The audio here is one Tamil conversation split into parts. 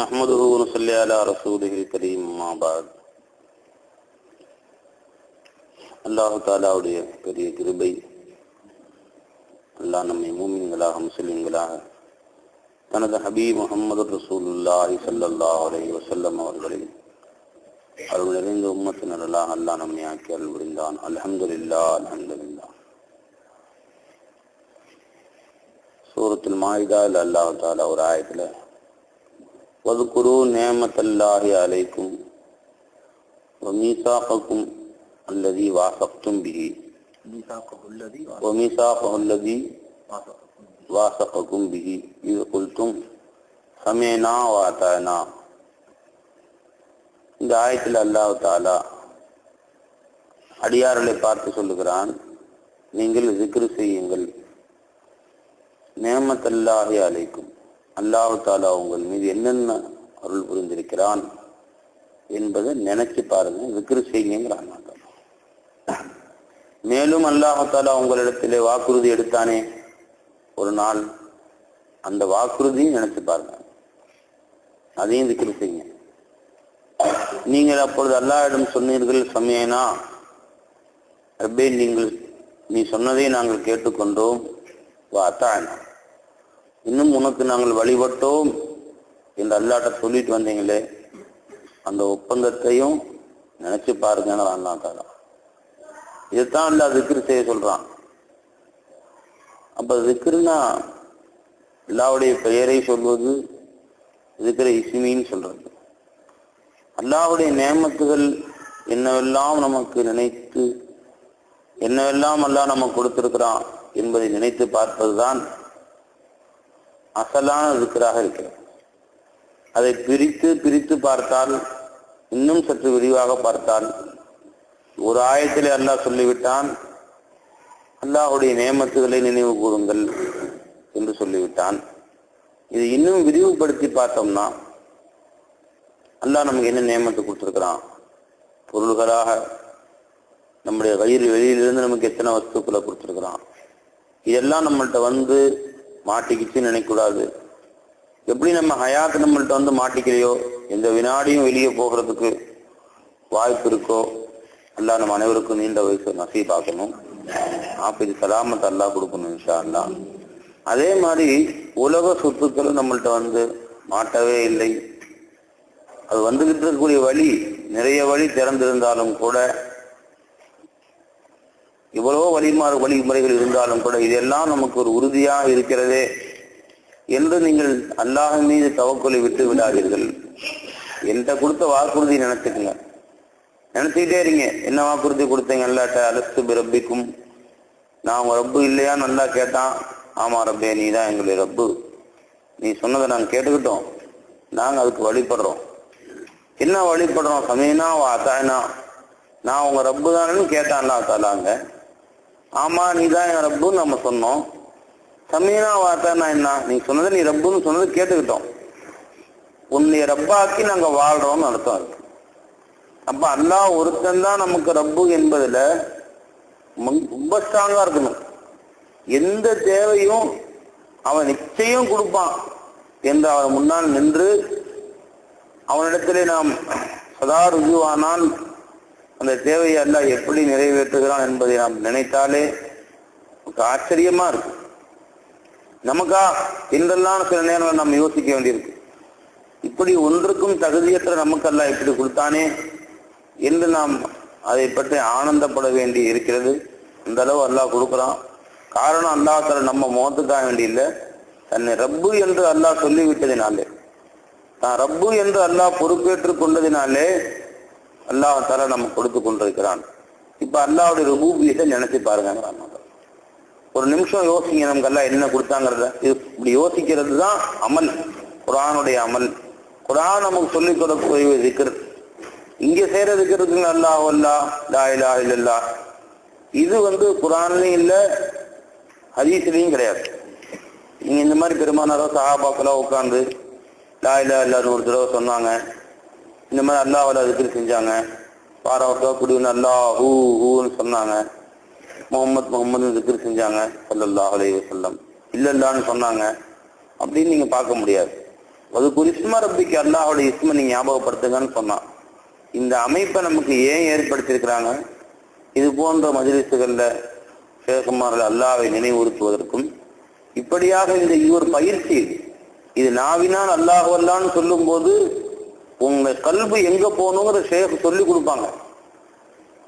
அஹ்மதுஹு வ ஸல்லி அலா ரசூலிஹில் கரீம். அம்மா பஅத். அல்லாஹ் தஆலாவுடைய பெரிய கிருபை, அல்லாஹ் நம்மை மூமின்களாக முஸ்லிம்களாக தனது ஹபீப் முஹம்மது ரசூலுல்லாஹி ஸல்லல்லாஹு அலைஹி வஸல்லம் அவர்களின் அருள் நிறைந்த உம்மத்தினர்களாக அல்லாஹ் நம்மை ஆக்கி அருள் புரிந்தான். அல்ஹம்துலில்லாஹ், அல்ஹம்துலில்லாஹ். சூரத்துல் மாயிதாவில் அல்லாஹ் தஆலா ஒரு ஆயத்தில் வதுகுரு நிஅமத்தல்லாஹி அலைக்கும் வ மீசாகக்கும் அல்லதி வாசக்தும் பிஹி வ மீசாகஹு அல்லதி வாசகக்கும் பிஹி இது குல்தும் சமீனா வ அதானா. இந்த ஆயத்தில் அல்லாஹ் தஆலா அடியார்களை பார்த்து சொல்லுகிறான், நீங்கள் ஸிக்ர் செய்யுங்கள். நிஅமத்தல்லாஹி அலைக்கும், அல்லாஹ் தஆலா உங்கள் மீது என்னென்ன அருள் புரிந்திருக்கிறான் என்பதை நினைச்சு பாருங்க, ஸிக்ர் செய்யுங்கிறான். மேலும் அல்லாஹ் தஆலா உங்களிடத்திலே வாக்குறுதி எடுத்தானே ஒரு நாள், அந்த வாக்குறுதியும் நினைச்சு பாருங்க, அதையும் ஸிக்ர் செய்யுங்க. நீங்கள் அப்பொழுது அல்லாஹ்விடம் சொன்னீர்கள், சமீனா ரப்பே, நீ சொன்னதை நாங்கள் கேட்டுக்கொண்டோம், வ அதானா, இன்னும் உனக்கு நாங்கள் வழிபட்டோம் என்று அல்லாஹ்ட்ட சொல்லிட்டு வந்தீங்களே, அந்த ஒப்பந்தத்தையும் நினைச்சு பாருங்க. அல்லாஹ் தஆலா இதுதான் அல்லாஹ் ஸிக்ர் செய்ய சொல்றான். அப்ப ஸிக்ர்னா அல்லாஹ்வுடைய பெயரை சொல்வது, ஸிக்ர் இஸ்மின்னு சொல்றது. அல்லாஹ்வுடைய நியமத்துகள் என்னவெல்லாம் நமக்கு நினைத்து, என்னவெல்லாம் அல்லாஹ் நமக்கு கொடுத்திருக்கிறான் என்பதை நினைத்து பார்ப்பதுதான் அசலான ஸிக்ராக இருக்கிறது. அதை பிரித்து பார்த்தால், இன்னும் சற்று விரிவாக பார்த்தால், ஒரு ஆயத்திலே அல்லாஹ் சொல்லிவிட்டான், அல்லாஹ்வுடைய நியமத்துகளை நினைவு கூறுங்கள் என்று சொல்லிவிட்டான். இது இன்னும் விரிவுபடுத்தி பார்த்தோம்னா, அல்லாஹ் நமக்கு என்ன நியமத்தை கொடுத்திருக்கிறான், பொருள்களாக நம்முடைய வெளியிலிருந்து நமக்கு எத்தனை வஸ்துக்களை கொடுத்திருக்கிறான், இதெல்லாம் நம்மள்கிட்ட வந்து மாட்டிக்கிச்சு நினைக்கூடாது. எப்படி நம்ம ஹயாத் நம்மள்கிட்ட வந்து மாட்டிக்கலையோ, எந்த வினாடியும் வெளியே போகிறதுக்கு வாய்ப்பு இருக்கோ, அல்லாஹ் நம்ம அனைவருக்கும் நீண்ட வயசு நசீபாக்கணும். இது சலாமத் அல்லாஹ் கொடுக்கணும் இன்ஷா அல்லாஹ். அதே மாதிரி உலக சொத்துக்களும் நம்மள்கிட்ட வந்து மாட்டவே இல்லை. அது வந்துகிட்டு இருக்கக்கூடிய வழி, நிறைய வழி திறந்திருந்தாலும் கூட, இவ்வளவோ வழிமுறைகள் இருந்தாலும் கூட, இதெல்லாம் நமக்கு ஒரு உறுதியாக இருக்கிறதே என்று நீங்கள் அல்லாஹ் மீது தவக்குலை விட்டு விடாதீர்கள். என்கிட்ட கொடுத்த வாக்குறுதி நினைச்சுக்குங்க, நினைச்சுக்கிட்டே இருங்க. என்ன வாக்குறுதி கொடுத்தீங்க அல்லாட்ட? அலஸ்து பிரப்பிக்கும், நான் உங்க ரப்பு இல்லையா நல்லா கேட்டான். ஆமா ரப்பே, நீ தான் எங்களுடைய ரப்பு, நீ சொன்னதை நாங்கள் கேட்டுக்கிட்டோம், நாங்கள் அதுக்கு வழிபடுறோம். என்ன வழிபடுறோம்? சமீனா வ அதானா, நான் உங்க ரப்பு தானு கேட்டான் அல்லாஹ் தஆலாங்க. ஆமா நீ தான் என் ரப்புன்னு நம்ம சொன்னோம். சமீனா வ அதானா என்ன? நீ சொன்னதை, நீ ரப்புன்னு சொன்னது கேட்டுக்கிட்டோம், உன்னை ரப்பாக்கி நாங்க வாழ்றோம்னு அர்த்தம் இருக்கு. அப்ப அல்லாஹ் ஒருத்தன் தான் நமக்கு ரப்பு என்பதுல ரொம்ப ஸ்ட்ராங்கா இருக்கணும். எந்த தேவையும் அவன் நிச்சயம் கொடுப்பான் என்று அவன் முன்னால் நின்று அவனிடத்திலே நாம் சதா ருஜுவானால், அந்த தேவையை அல்லாஹ் எப்படி நிறைவேற்றுகிறான் என்பதை நாம் நினைத்தாலே ஆச்சரியமா இருக்கு. நமக்கா என்றெல்லாம் சில நேரங்கள் நாம் யோசிக்க வேண்டியிருக்கு. இப்படி ஒன்றுக்கும் தகுதியற்ற நமக்கு அல்லாஹ் இப்படி கொடுத்தானே என்று நாம் அதை பற்றி ஆனந்தப்பட வேண்டி இருக்கிறது. அந்த அளவு அல்லாஹ் கொடுக்குறான். காரணம், அல்லாஹ் தஆலா நம்ம முகத்துக்காக வேண்டி இல்லை, தன்னை ரப்பு என்று அல்லாஹ் சொல்லிவிட்டதினாலே, தான் ரப்பு என்று அல்லாஹ் பொறுப்பேற்று கொண்டதினாலே அல்லாஹ் தஆலா நம்ம கொடுத்து கொண்டிருக்கிறான். இப்ப அல்லாஹ்வுடைய ரபூபியத்தை நினைச்சு பாருங்க. ஒரு நிமிஷம் யோசிங்க, நமக்கு அல்லாஹ் என்ன கொடுத்தாங்கிறத. இது இப்படி யோசிக்கிறது தான் அமல், குர்ஆனுடைய அமல். குர்ஆன் நமக்கு சொல்லிக் கொடுக்கக்கூடிய ஸிக்ர். இங்க செய்யற ஸிக்ர் இருக்குங்க, அல்லாஹ் அல்லாஹ் லா இலாஹ இல்லல்லாஹ். இது குர்ஆன்லயும் இல்லை, ஹதீஸ்லயும் கிடையாது. நீங்க இந்த மாதிரி பெருமானாரோ சஹாபாக்களோ உட்கார்ந்து லா இலாஹ இல்லல்லாஹ்னு ஒரு தடவை சொன்னாங்க, இந்த மாதிரி அல்லாஹ்வுல ஸிக்ர் செஞ்சாங்க, பாராவத்தோ குடின்னு அல்லாஹ் ஹூன்னு சொன்னாங்க, முகமது ஸிக்ர் செஞ்சாங்க ஸல்லல்லாஹு அலைஹி வஸல்லம், இல்லல்லான்னு சொன்னாங்க அப்படின்னு நீங்க பார்க்க முடியாது. அது குறிஸ்மா ரப்பிக்கு அல்லாஹுடைய இஸ்மை நீங்க ஞாபகப்படுத்துங்கன்னு சொன்னான். இந்த அமைப்பை நமக்கு ஏன் ஏற்படுத்தியிருக்கிறாங்க? இது போன்ற மஜ்லிஸ்கள்ல ஷேகுமார்கள் அல்லாஹ்வை நினைவுறுத்துவதற்கும், இப்படியாக இந்த இது ஒரு பயிற்சி. இது நாவினால் அல்லாஹ் அல்லான்னு சொல்லும் போது உங்க கல்பு எங்க போகணுங்கிற ஷேக் சொல்லி கொடுப்பாங்க.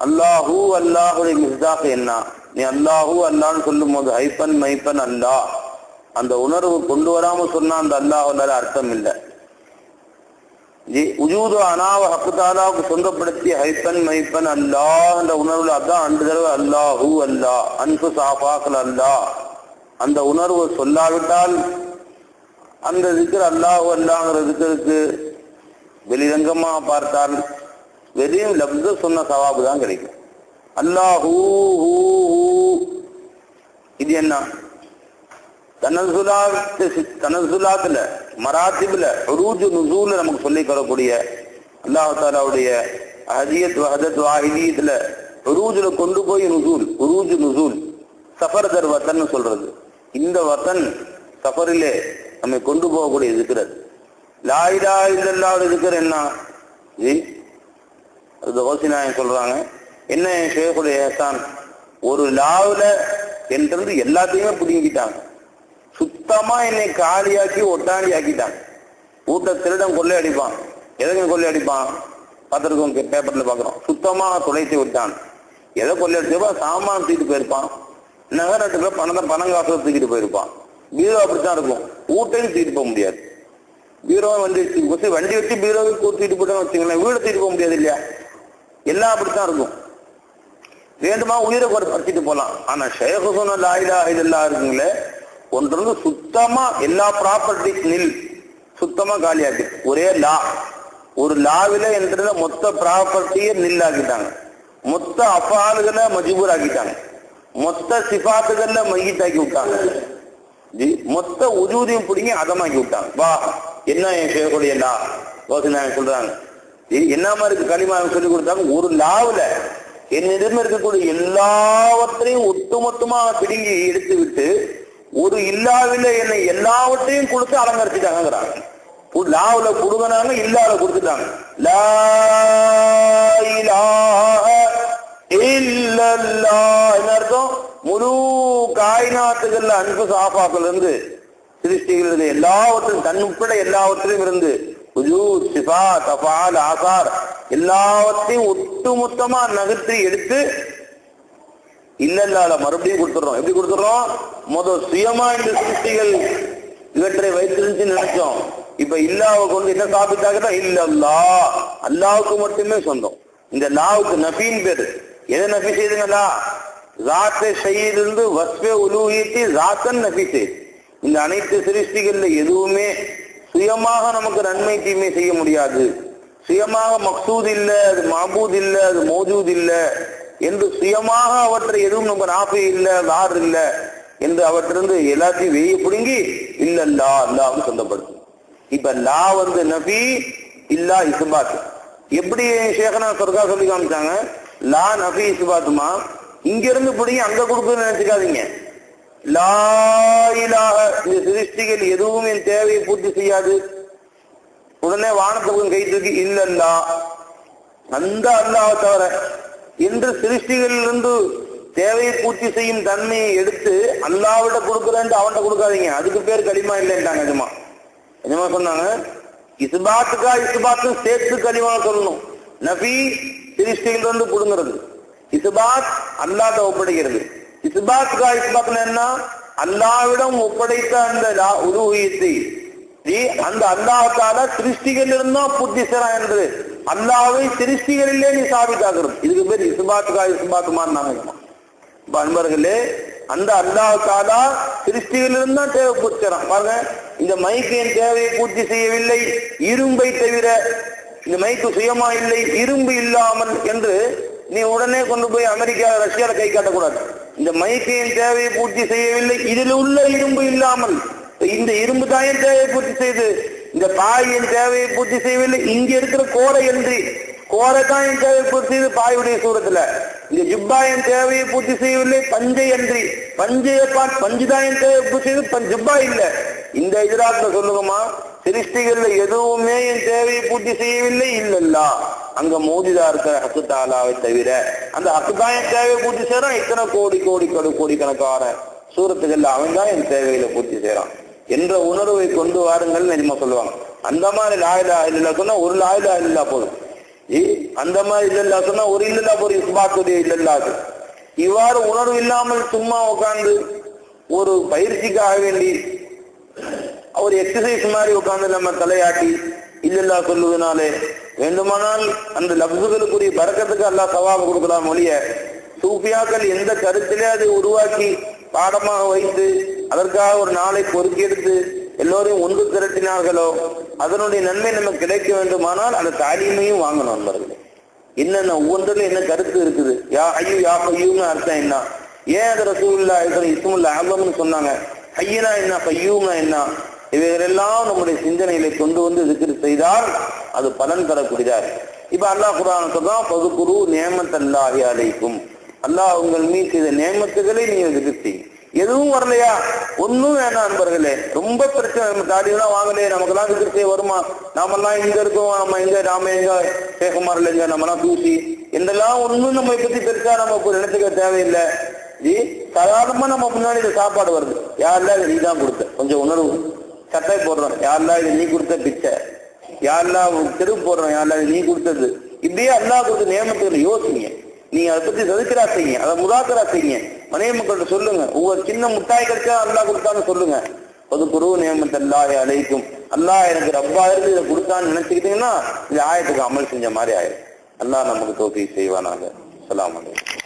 அல்லாஹூ அல்லாஹுடைய மிஸ்தாக என்ன, நீ அல்லாஹூ அல்லான்னு சொல்லும் போது ஹைப்பன் மைப்பன் அல்லாஹ் அந்த உணர்வு கொண்டு வராம சொன்னா அந்த அல்லாஹ் அல்லாத அர்த்தம் இல்லை. உஜூது அனாவ ஹக்குதாலாவுக்கு சொந்தப்படுத்திய ஹைப்பன் மைப்பன் அல்லாஹ் என்ற உணர்வுல அதான் அன்று தடவை அல்லாஹூ அல்லாஹ் அன்பு சாஃபாக்கள் அல்லாஹ் அந்த உணர்வு சொல்லாவிட்டால் அந்த திக்ர் அல்லாஹூ அல்லாங்கிற திக்ருக்கு வெளிரங்கமா பார்த்தால் வெறும் லப்ஸ சொன்ன சவாபு தான் கிடைக்கும். அல்லாஹூ இது என்ன தனசுலாத்துல மராத்திபில உரூஜ் நுசூல்ல நமக்கு சொல்லி தரக்கூடிய அல்லாஹ் தஆலாவுடைய அஹதியத் வஹதத் வாஹிதியத்துல உரூஜ்ல கொண்டு போய் நுசூல் உரூஜ் நுசூல் சஃபர் தர் வத்தன் சொல்றது. இந்த வத்தன் சஃபரிலே நம்மை கொண்டு போகக்கூடிய திக்ர். லா இலாஹா இல்லல்லாஹ் திக்ர் என்ன? அது ஹோசினாயன் சொல்றாங்க, என்ன ஷேகுடைய ஹசான் ஒரு லாவுல என்றது எல்லாத்தையுமே பிடிங்கிட்டாங்க. சுத்தமா என்னை காலியாக்கி ஒட்டாண்டி ஆக்கிட்டாங்க. ஊட்ட திருடம் கொள்ளை அடிப்பான். எதற்கு கொள்ளை அடிப்பான்? பார்த்துருக்கோம், பேப்பர்ல பாக்குறோம். சுத்தமா துளைத்து விட்டான். எதை கொள்ளை அடிச்சப்பா? சாமான் தூக்கிட்டு போயிருப்பான். நகரத்துக்குள்ள பணம் காசு தூக்கிட்டு போயிருப்பான். பீரோ அப்படித்தான் இருக்கும். ஊட்டையும் தூக்கிட்டு போக முடியாது. பீரோவை வண்டி வச்சு பீரோவை தூக்கிட்டு போட்டோம்னு வச்சுங்களேன், வீடு தூக்கிட்டு போக முடியாது இல்லையா? எல்லாம் அப்படித்தான் இருக்கும். வேண்டுமா உயிரை பறிச்சுட்டு போலாம். ஆனா ஷேக் சொன்ன லா இலாஹா இல்லல்லாஹ் இருக்குங்களே, ஒன்று சுத்தமா எல்லா ப்ராப்பர்ட்டிஸ் நில் சுத்தமா காலியாக்கு. ஒரே லா, ஒரு லாவில என்ற மொத்த ப்ராப்பர்ட்டியை நில் ஆக்கிட்டாங்க. மொத்த அஃஆல்களை மஜ்பூர் ஆக்கிட்டாங்க. மொத்த சிஃபாத்துகள்ல மையத்தாக்கி விட்டாங்க. மொத்த உஜூதியும் பிடிங்கி அதமாக்கி விட்டாங்க. வா என்ன என் ஷேகுடைய லா யோசனை சொல்றாங்க. என்ன மாதிரி களிமா சொல்லி கொடுத்தாங்க. ஒரு லாவுல என்னிடம் இருக்கக்கூடிய எல்லாவற்றையும் ஒட்டுமொத்தமா பிடுங்கி எடுத்து விட்டு ஒரு இல்லாவில என்னை எல்லாவற்றையும் கொடுத்து அலங்கரிச்சுட்டாங்கிறாங்க. லாவுல கொடுங்கனாங்க, இல்லாவில கொடுத்துட்டாங்க. லா இலாஹ இல்லல்லாஹ் என்ன அர்த்தம்? முழு காயினாத்துகள்ல அன்பு சாஃபாக்கள் இருந்து சிருஷ்டிகள் இருந்து எல்லாவற்றையும் தன் உட்பட எல்லாவற்றையும் இருந்து உஜூத் சிஃபாத் அஃஆல் ஆசார் எல்லாவற்றையும் ஒட்டுமொத்தமா நகர்த்தி எடுத்து இல்லல்லால மறுபடியும் கொடுத்துறோம். எப்படி கொடுத்துறோம்? முதல் சுயமா இந்த சிருஷ்டிகள் இவற்றை வைத்திருந்து நினைச்சோம். இப்ப இல்லாவை கொண்டு என்ன சாப்பிட்டாங்கன்னா இல்லல்லா அல்லாவுக்கு மட்டுமே சொந்தம். இந்த லாவுக்கு நஃபின் பேரு. எதை நஃபி செய்துங்களா? ஜாத்தை ஷையிலிருந்து வஸ்பே உலூஹியத்தி ஜாத்தன் நஃபி செய்து. இந்த அனைத்து சிருஷ்டிகள்ல எதுவுமே சுயமாக நமக்கு நன்மை தீமை செய்ய முடியாது. சுயமாக மக்சூத் இல்லை, அது மாபூத் இல்லை, அது மௌஜூத் இல்லை என்று சுயமாக அவற்றை எதுவும் நம்ம நாஃபி இல்லை, தார் இல்லை என்று அவற்றிலிருந்து எல்லாத்தையும் வெய்ய பிடுங்கி இல்லல்லா அல்லாஹ்வுக்கு சொந்தப்படுத்தும். இப்ப லா நபி இல்லா இஸ்பாத். எப்படி ஷேഖனா சொர்க்கா சொல்லி காமிச்சாங்க? லா நபி இஸ்பாத்துமா இங்க இருந்து பிடிங்கி அங்க கொடுக்குன்னு நினைச்சுக்காதீங்க. லா இலாஹ இந்த சிருஷ்டிகள் எதுவும் என் தேவையை பூர்த்தி செய்யாது. உடனே வானத்துக்கும் கை தூக்கி இல்லல்லா அந்த அல்லாஹ் தவிர என்று சிருஷ்டிகளிலிருந்து தேவையை பூர்த்தி செய்யும் தன்மையை எடுத்து அல்லாஹ்விட கொடுக்குறேன் அவன்கிட்ட கொடுக்காதீங்க. அதுக்கு பேர் களிமா இல்லைன்ட்டாங்க. நிஜமா சொன்னாங்க. இஸ்பாத்துக்கா இஸ்பாத்தும் சேர்த்து களிமா சொல்லணும். நபி சிருஷ்டிகளிலிருந்து கொடுங்கிறது, இஸ்பாத் அல்லாஹ்ட்ட ஒப்படைக்கிறது. இஸ்பாத்துக்கா இஸ்பாத்னா என்ன? அல்லாஹ்விடம் ஒப்படைத்த அந்த உலூஹியத்தை அந்த அல்லாஹ் தஆலா சிருஷ்டிகளில் இருந்தா புத்திசரா என்று அல்லாஹ்வை சிருஷ்டிகளிலே நீ சாபித்தாக்குறது. இதுக்கு பேர் இஸ்பாத்துக்கா இஸ்பாத்துமான்னு நாங்க. அன்பர்களே, அந்த அல்லாஹ் தஆலா சிருஷ்டிகளில் தான் தேவை பூர்த்திறான். பாருங்க, இந்த மைக்கு என் தேவையை பூர்த்தி செய்யவில்லை இரும்பை தவிர. இந்த மைக்கு சுயமா இல்லை, இரும்பு இல்லாமல் என்று நீ உடனே கொண்டு போய் அமெரிக்கா ரஷ்யால கை காட்டக்கூடாது. இந்த மைக்கு என் தேவையை பூர்த்தி செய்யவில்லை இதில் உள்ள இரும்பு இல்லாமல். இந்த இரும்பு தான் என் தேவையை பூர்த்தி செய்து, இந்த பாயின் தேவையை பூர்த்தி செய்யவில்லை இங்க இருக்கிற கோரை என்று கோரை தான் என் தேவையை பூர்த்தி செய்து பாயுடைய சூரத்துல. இந்த ஜுப்பா என் தேவையை பூர்த்தி செய்யவில்லை பஞ்சை அன்றி பஞ்சையை பஞ்சு தான் என் தேவையை பூர்த்தி செய்து ஜுப்பா இல்லை. இந்த எதிராத்துல சொல்லுங்கம்மா, சிருஷ்டிகள்ல எதுவுமே என் தேவையை பூர்த்தி செய்யவில்லை இல்லல்லா. அங்க மோதிதா இருக்கிற ஹக்கு தாலாவை தவிர அந்த ஹக்கு தான் என் தேவையை பூர்த்தி செய்யறான். இத்தனை கோடி கோடி கோடிக்கணக்கான சூரத்துகள்ல அவன் தான் என் தேவையில பூர்த்தி செய்யறான் என்ற உணர்வை கொண்டு வாருங்கள் நிஜமா சொல்லுவாங்க. அந்த மாதிரி லாயிலா இல்லல்லா சொன்னா ஒரு லாயிலா இல்லல்லா போதும். அந்த மாதிரி இல்லல்லா சொன்னா ஒரு இல்லல்லா போதும். இஸ்பாத்துடைய இல்லல்லாது இவ்வாறு உணர்வு இல்லாமல் சும்மா உட்கார்ந்து ஒரு பயிற்சிக்காக வேண்டி ஒரு எக்ஸசைஸ் மாதிரி உட்கார்ந்து நம்ம தலையாட்டி இல்லல்லா சொல்லுவதனாலே வேண்டுமானால் அந்த லப்சுகளுக்குரிய பரக்கத்துக்கு அல்லாஹ் சவாபு கொடுக்கலாம் ஒழிய, சூஃபியாக்கள் எந்த கருத்திலே அதை உருவாக்கி பாடமாக வைத்து அதற்காக ஒரு நாளை பொறுக்கி எடுத்து எல்லோரையும் ஒன்று திரட்டினார்களோ அதனுடைய நன்மை நமக்கு கிடைக்க வேண்டுமானால் அந்த தாலீமையும் வாங்கணும் நண்பர்களே. என்னென்ன ஒவ்வொன்றிலும் என்ன கருத்து இருக்குது, யா ஐயோ யா கையூம்னு அர்த்தம் என்ன, ஏன் அது ரசூலுல்லாஹி இஸ்முல் ஆஸம்னு சொன்னாங்க, ஐயனா என்ன கையூம்னா என்ன, இவைகளெல்லாம் நம்முடைய சிந்தனைகளை கொண்டு வந்து zikr செய்தால் அது பலன் தரக்கூடியதா இருக்கு. இப்ப அல்லாஹ் குர்ஆன் சொல்றான், ஃபதுகுரு நிஅமத்தல்லாஹி அலைக்கும், அல்லாஹ் உங்கள் மீது செய்த நியமத்துகளை நீங்க zikr செய்யுங்க. எதுவும் வரலையா, ஒன்னும் வேணாம் நண்பர்களே. ரொம்ப பிரச்சனை, நம்ம தாடியெல்லாம் வாங்கலையே, நமக்கெல்லாம் zikr செய்ய வருமா, நாமெல்லாம் இங்க இருக்கோம், நாம எங்க சேகுமாரில் எங்க நம்மலாம் தூசி என்றெல்லாம் ஒன்னும் நம்ம பத்தி பெருசா நம்ம நினைச்சுக்க தேவையில்லை. சாதாரணமா நம்ம முன்னாடி இந்த சாப்பாடு வருது, யாரெல்லாம் இதை நீ தான் கொடுத்த, கொஞ்சம் உணர்வு சட்டை போடுறோம், யாரெல்லாம் இது நீ கொடுத்த பிச்சை, யாரெல்லாம் தெருவு போடுறோம், யாரெல்லாம் இது நீ கொடுத்தது, இப்படியே அல்லாஹ் கொடுத்த நியமத்துகளை யோசிங்க. நீங்க அதை பத்தி சதுக்கிறா செய்யுங்க, அதை முதாக்கரா செய்யுங்க, மனைவி மக்கள்கிட்ட சொல்லுங்க. ஒவ்வொரு சின்ன முட்டாய் கிடைச்சா அல்லாஹ் கொடுத்தான்னு சொல்லுங்க. அது குரு நியமத்தல்லாஹி அலைக்கும், அல்லாஹ் எனக்கு ரப்பா இருந்து இதை கொடுத்தான்னு நினைச்சுக்கிட்டீங்கன்னா இந்த ஆயத்துக்கு அமல் செஞ்ச மாதிரி ஆயிடும். அல்லாஹ் நமக்கு தௌஃபீக் செய்வானாக. அஸ்ஸலாமு அலைக்கும்.